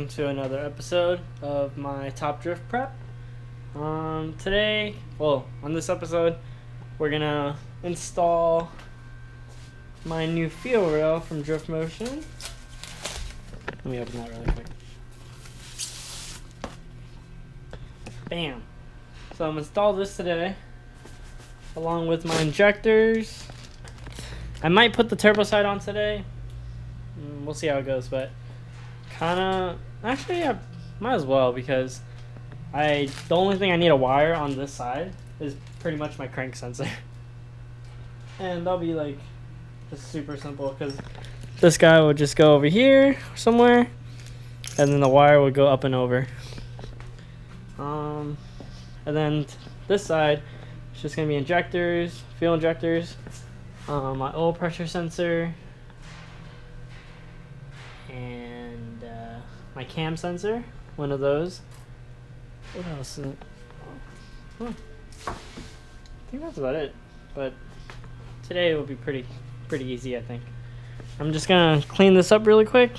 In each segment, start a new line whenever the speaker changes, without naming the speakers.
welcome to another episode of my Top Drift Prep. Today, on this episode, we're gonna install my new fuel rail from Drift Motion. Let me open that really quick. Bam! So I'm gonna install this today, along with my injectors. I might put the turbo side on today. We'll see how it goes, but actually, I might as well, because the only thing I need a wire on this side is pretty much my crank sensor. And that'll be like just super simple, because this guy will just go over here somewhere, and then the wire will go up and over. And then this side is just gonna be injectors, fuel injectors, my oil pressure sensor, and my cam sensor, one of those. What else is it? I think that's about it, but today it will be pretty easy, I think. I'm just gonna clean this up really quick,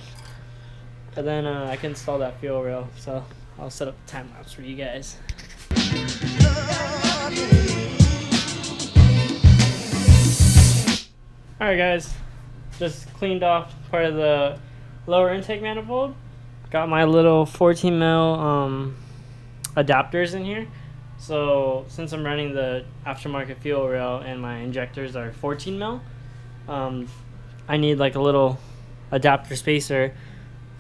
and then I can install that fuel rail, so I'll set up the time lapse for you guys. Alright guys, just cleaned off part of the lower intake manifold. Got my little 14 mil adapters in here. So since I'm running the aftermarket fuel rail and my injectors are 14 mil, I need like a little adapter spacer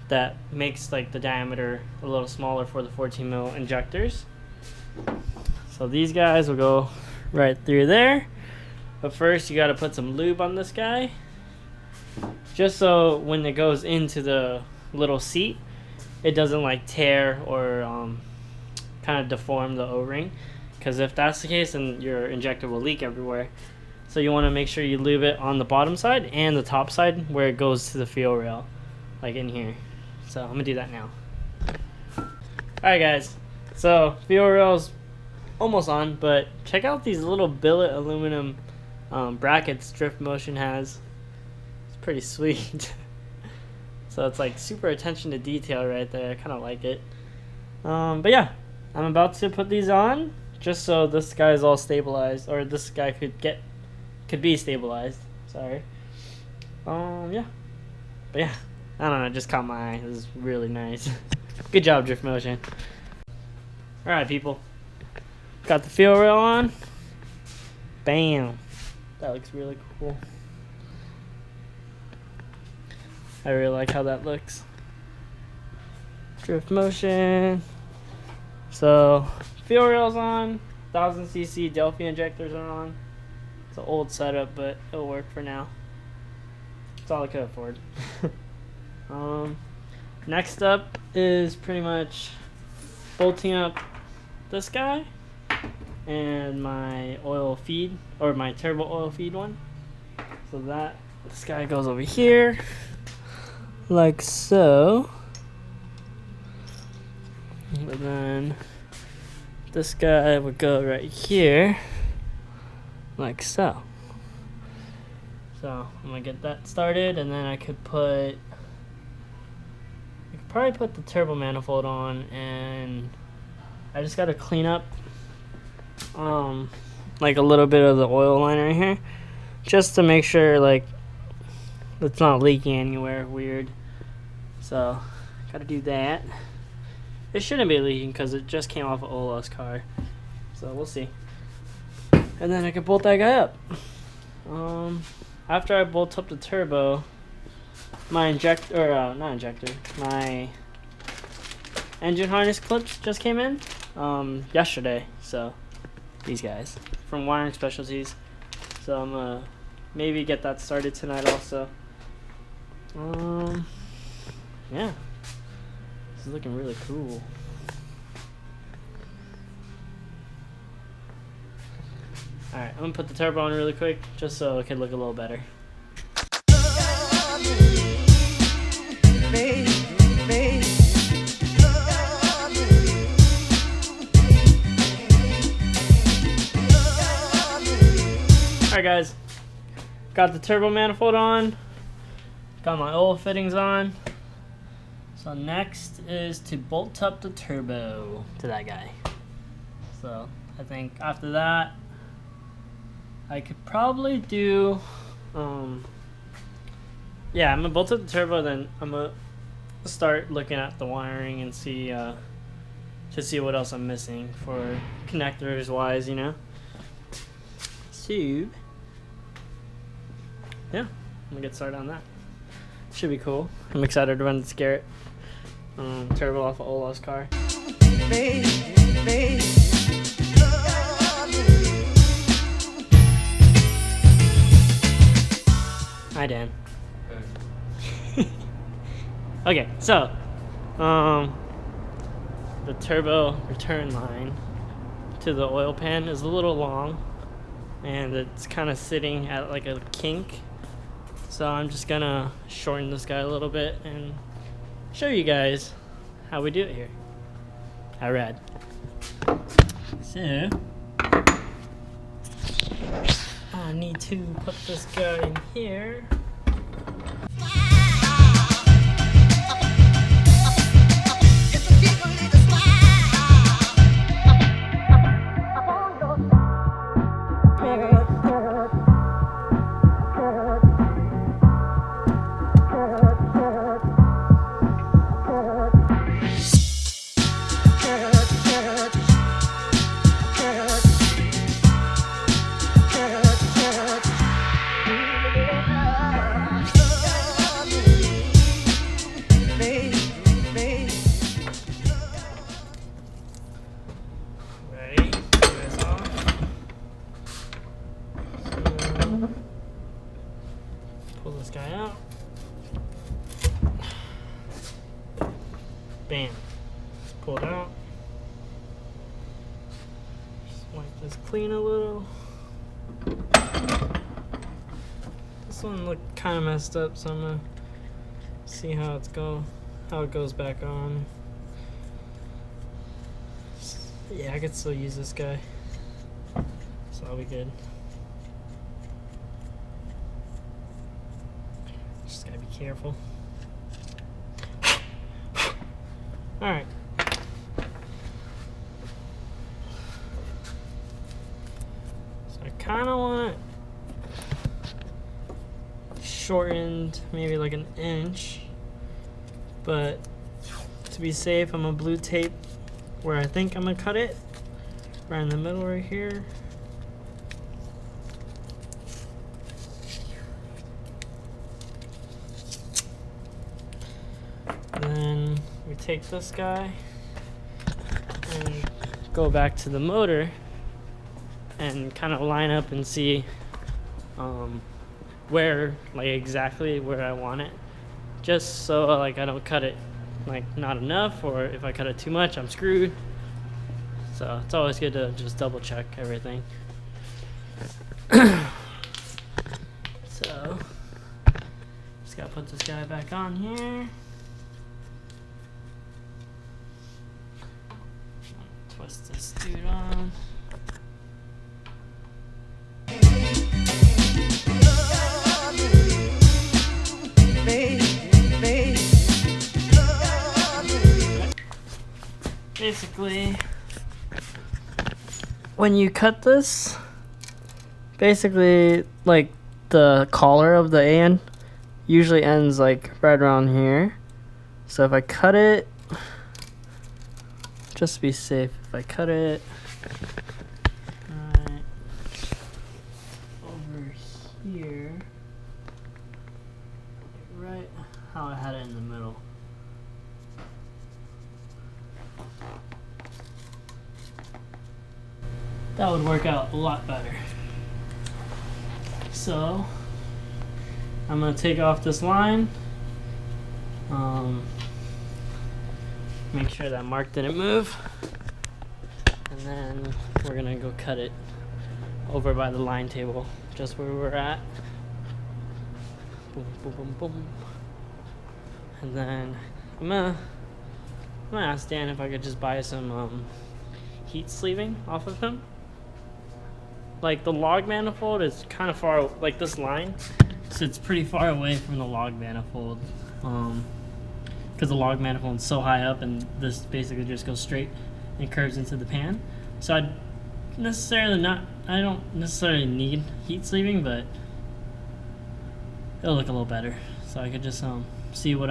that makes like the diameter a little smaller for the 14 mil injectors. So these guys will go right through there. But first you got to put some lube on this guy, just so when it goes into the little seat, it doesn't like tear or kind of deform the O-ring, because if that's the case, then your injector will leak everywhere. So you want to make sure you lube it on the bottom side and the top side where it goes to the fuel rail, like in here. So I'm gonna do that now. Alright guys, so fuel rail's almost on, but check out these little billet aluminum brackets Drift Motion has. It's pretty sweet. So it's like super attention to detail right there. I kind of like it. But yeah, I'm about to put these on just so this guy's all stabilized, or this guy could be stabilized. Sorry. Yeah. But yeah, I don't know, it just caught my eye. This is really nice. Good job, Drift Motion. Alright people, got the fuel rail on. Bam. That looks really cool. I really like how that looks. Drift Motion. So fuel rail's on. 1000cc Delphi injectors are on. It's an old setup, but it'll work for now. That's all I could afford. Next up is pretty much bolting up this guy and my oil feed, or my turbo oil feed one. So this guy goes over here like so, and then this guy would go right here like so. So I'm gonna get that started, and then I could probably put the turbo manifold on, and I just gotta clean up like a little bit of the oil line right here, just to make sure like it's not leaking anywhere weird. So gotta do that. It shouldn't be leaking because it just came off of Ola's car, so we'll see. And then I can bolt that guy up. After I bolt up the turbo, my my engine harness clips just came in yesterday. So these guys from Wiring Specialties. So I'm gonna maybe get that started tonight also. Yeah, this is looking really cool. Alright, I'm gonna put the turbo on really quick just so it can look a little better. Alright guys, got the turbo manifold on, got my oil fittings on. So So next is to bolt up the turbo to that guy. So I think after that, I could probably do, yeah, I'm gonna bolt up the turbo, then I'm gonna start looking at the wiring and see, to see what else I'm missing for connectors wise, you know. So, yeah, I'm gonna get started on that. Should be cool. I'm excited to run the Garrett turbo off of Ola's car. Hi, Dan. Okay, so the turbo return line to the oil pan is a little long, and it's kind of sitting at like a kink. So I'm just gonna shorten this guy a little bit and show you guys how we do it here at Rad. So I need to put this guy in here. Pull this guy out. Bam. It's pulled out. Just wipe this clean a little. This one looked kind of messed up, so I'm gonna see how it goes back on. Yeah, I could still use this guy, so I'll be good. Just gotta be careful. Alright. So I kinda want it shortened, maybe like an inch. But to be safe, I'm gonna blue tape where I think I'm gonna cut it. Right in the middle right here. Then we take this guy and go back to the motor and kind of line up and see where, like exactly where I want it, just so like I don't cut it like not enough, or if I cut it too much I'm screwed. So it's always good to just double check everything. So just gotta put this guy back on here. Twist this dude on. Basically, when you cut this, basically like the collar of the end usually ends like right around here. So if I cut it, just to be safe, if I cut it right over here, right how I had it in the middle. That would work out a lot better. So I'm gonna take off this line, make sure that mark didn't move, and then we're gonna go cut it over by the line table, just where we're at. Boom, boom, boom, boom. And then I'm gonna ask Dan if I could just buy some heat sleeving off of him. Like the log manifold is kind of far, like this line sits pretty far away from the log manifold. because the log manifold is so high up, and this basically just goes straight and curves into the pan. So I don't necessarily need heat sleeving, but it'll look a little better. So I could just see what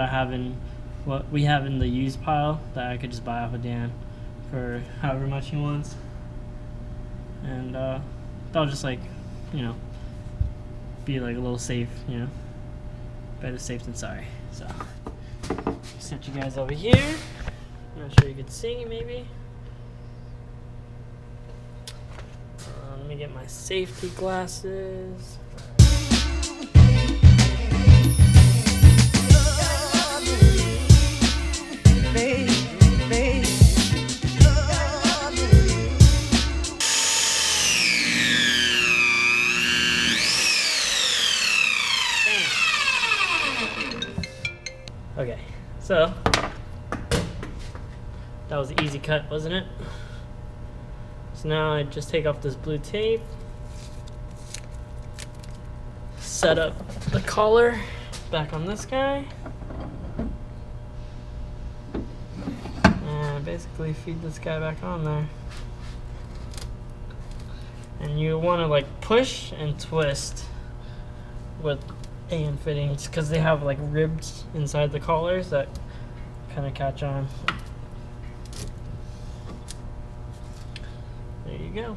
we have in the used pile that I could just buy off of Dan for however much he wants, and that'll just, like, you know, be like a little safe, you know, better safe than sorry. So set you guys over here. I'm not sure you can see maybe. Let me get my safety glasses. Okay, so that was an easy cut, wasn't it? So now I just take off this blue tape, set up the collar back on this guy, and basically feed this guy back on there. And you want to, like, push and twist with AN fittings because they have, like, ribs inside the collars that kind of catch on. There you go.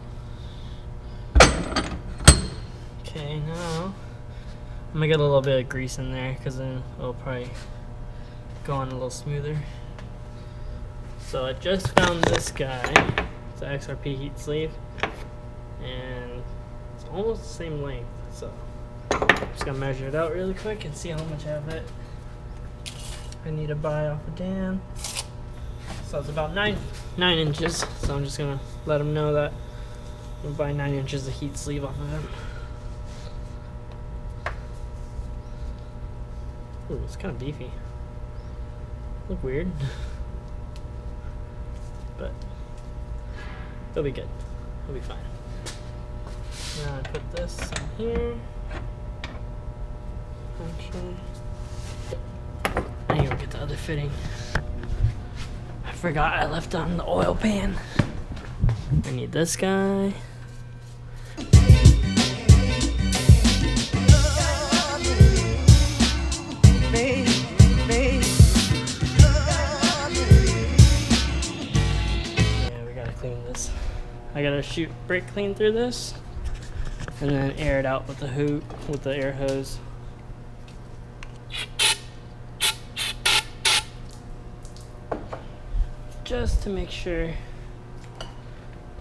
Okay, now I'm gonna get a little bit of grease in there because then it'll probably go on a little smoother. So I just found this guy. It's an XRP heat sleeve, and it's almost the same length. So I'm just gonna measure it out really quick and see how much I have it. I need to buy off of Dan. So it's about 9 inches. So I'm just gonna let him know that I'm gonna buy 9 inches of heat sleeve off of him. Ooh, it's kind of beefy. Look weird, but it'll be good. It'll be fine. Now I put this in here. Actually, I need to get the other fitting. I forgot I left on the oil pan. I need this guy. I gotta shoot brake clean through this and then air it out with the air hose. Just to make sure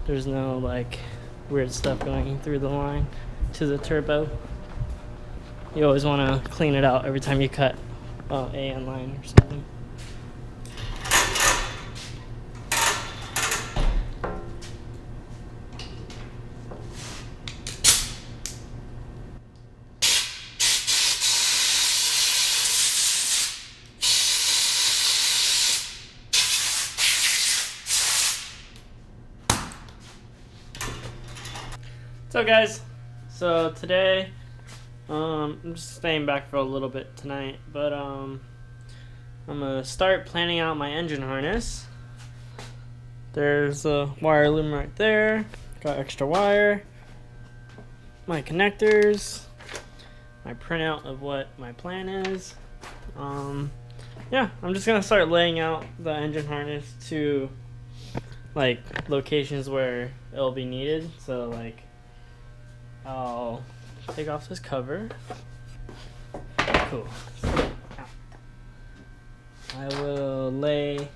there's no, like, weird stuff going through the line to the turbo. You always want to clean it out every time you cut AN line or something. So guys, so today I'm just staying back for a little bit tonight, but I'm gonna start planning out my engine harness. There's a wire loom right there, got extra wire, my connectors, my printout of what my plan is. Yeah, I'm just gonna start laying out the engine harness to, like, locations where it'll be needed. So, like, I'll take off this cover. Cool. I will lay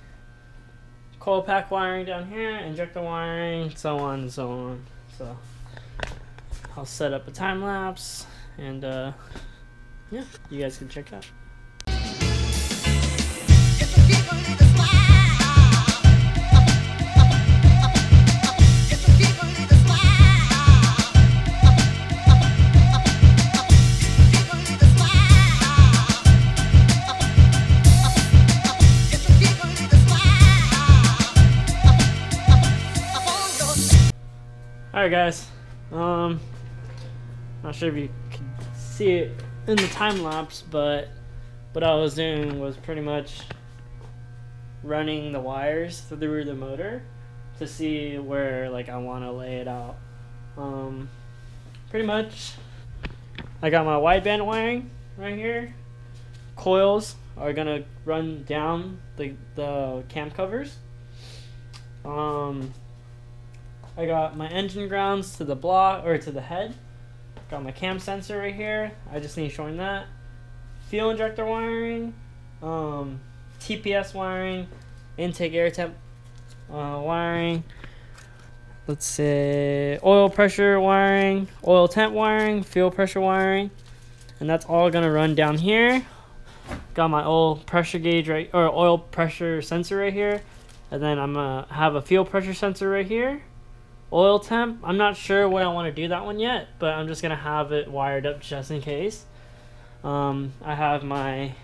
coil pack wiring down here, injector wiring, so on and so on. So I'll set up a time lapse, and yeah, you guys can check it out. Alright guys, not sure if you can see it in the time lapse, but what I was doing was pretty much running the wires through the motor to see where like I want to lay it out. Pretty much I got my wideband wiring right here. Coils are gonna run down the cam covers. I got my engine grounds to the block or to the head. Got my cam sensor right here. I just need to shorten that. Fuel injector wiring, TPS wiring, intake air temp wiring. Let's say oil pressure wiring, oil temp wiring, fuel pressure wiring, and that's all gonna run down here. Got my oil pressure gauge right, or oil pressure sensor right here, and then I'm gonna have a fuel pressure sensor right here. Oil temp, I'm not sure what I want to do that one yet, but I'm just gonna have it wired up just in case. I have my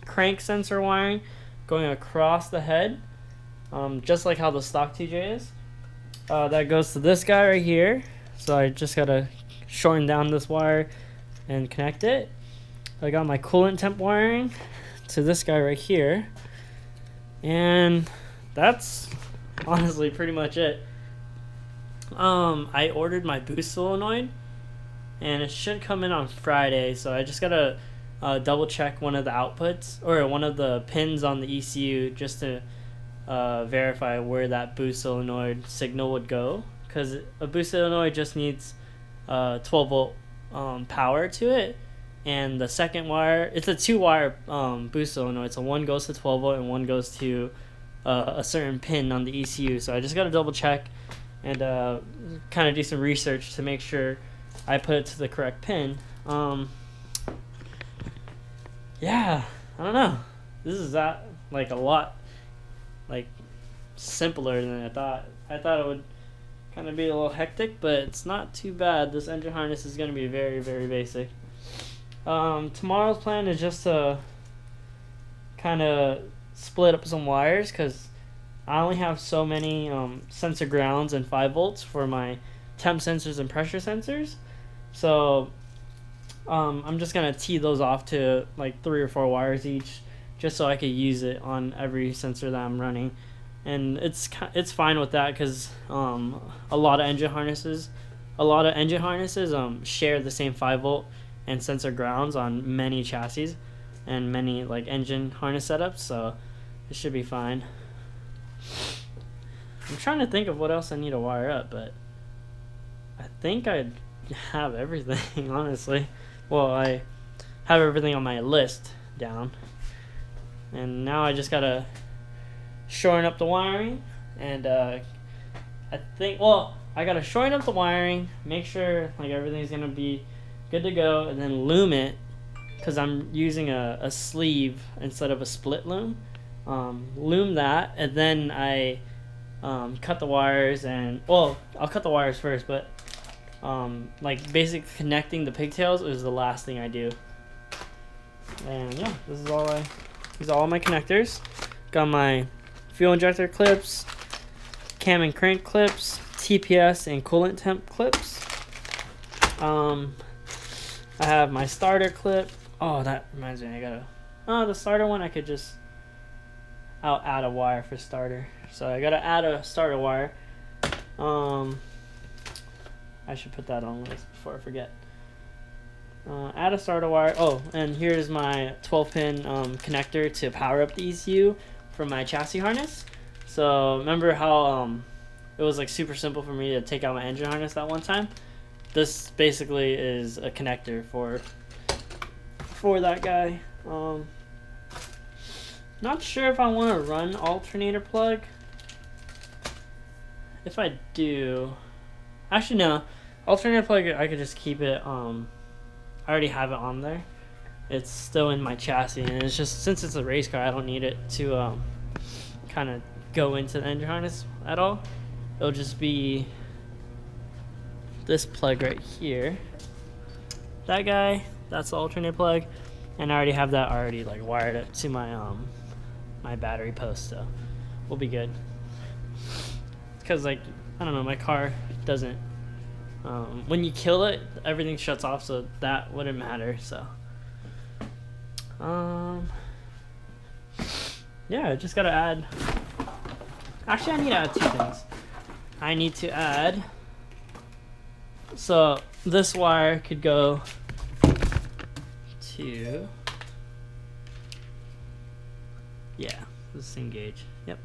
crank sensor wiring going across the head, just like how the stock TJ is. That goes to this guy right here, so I just gotta shorten down this wire and connect it. I got my coolant temp wiring to this guy right here, and that's honestly pretty much it. I ordered my boost solenoid, and it should come in on Friday, so I just gotta double check one of the outputs or one of the pins on the ECU just to verify where that boost solenoid signal would go, because a boost solenoid just needs 12 volt power to it, and the second wire, it's a 2-wire boost solenoid, so one goes to 12 volt and one goes to a certain pin on the ECU. So I just got to double check and kind of do some research to make sure I put it to the correct pin. Yeah, I don't know, this is like a lot like simpler than I thought. I thought it would kind of be a little hectic, but it's not too bad. This engine harness is going to be very, very basic. Tomorrow's plan is just to kind of split up some wires, because I only have so many sensor grounds and 5 volts for my temp sensors and pressure sensors. So I'm just going to tee those off to like 3 or 4 wires each, just so I could use it on every sensor that I'm running. And it's fine with that, because a lot of engine harnesses share the same 5 volt and sensor grounds on many chassis and many like engine harness setups, so it should be fine. I'm trying to think of what else I need to wire up, but I think I have everything, honestly. Well, I have everything on my list down, and now I just gotta shorten up the wiring, and I gotta shorten up the wiring, make sure like everything's gonna be good to go, and then loom it, because I'm using a sleeve instead of a split loom. Loom that, and then I cut the wires, and well, I'll cut the wires first, but like basic connecting the pigtails is the last thing I do. And yeah, these are all my connectors. Got my fuel injector clips, cam and crank clips, TPS and coolant temp clips. I have my starter clip. Oh, that reminds me, the starter one, I'll add a wire for starter. So I gotta add a starter wire. I should put that on list before I forget. Add a starter wire. Oh, and here's my 12-pin connector to power up the ECU for my chassis harness. So remember how it was like super simple for me to take out my engine harness that one time? This basically is a connector for that guy. Not sure if I want to run alternator plug. If I do, actually no, alternator plug, I could just keep it. I already have it on there. It's still in my chassis, and it's just, since it's a race car, I don't need it to kind of go into the engine harness at all. It'll just be this plug right here. That guy, that's the alternator plug, and I already have that like wired up to my my battery post, so we'll be good. Because like, I don't know, my car doesn't, when you kill it, everything shuts off, so that wouldn't matter. So yeah, I just gotta add. Actually, I need to add 2 things. I need to add. So this wire could go to. Yeah, this same gauge. Yep.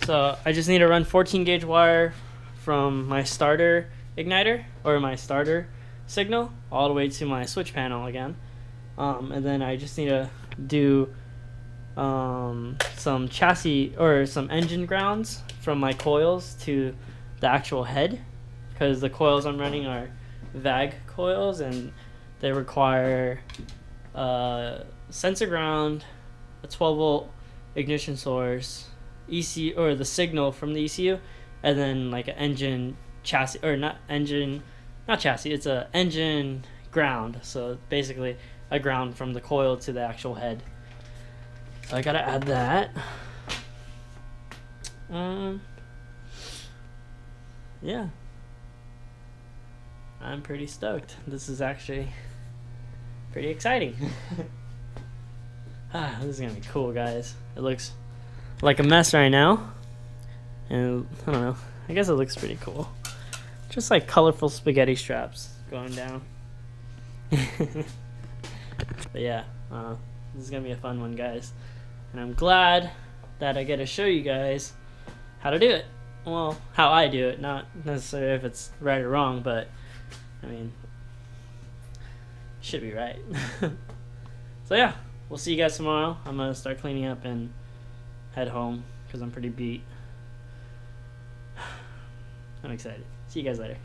So I just need to run 14 gauge wire from my starter igniter or my starter signal all the way to my switch panel again. And then I just need to do some chassis or some engine grounds from my coils to the actual head, because the coils I'm running are VAG coils and they require sensor ground, a 12 volt ignition source, ECU or the signal from the ECU, and then like an engine chassis or not chassis, it's a engine ground. So basically a ground from the coil to the actual head. So I gotta add that. Yeah, I'm pretty stoked. This is actually pretty exciting. This is gonna be cool, guys. It looks like a mess right now, and I don't know, I guess it looks pretty cool. Just like colorful spaghetti straps going down. But yeah, this is gonna be a fun one, guys, and I'm glad that I get to show you guys how to do it. Well, how I do it, not necessarily if it's right or wrong, but I mean, should be right. So yeah, we'll see you guys tomorrow. I'm gonna start cleaning up and head home because I'm pretty beat. I'm excited. See you guys later.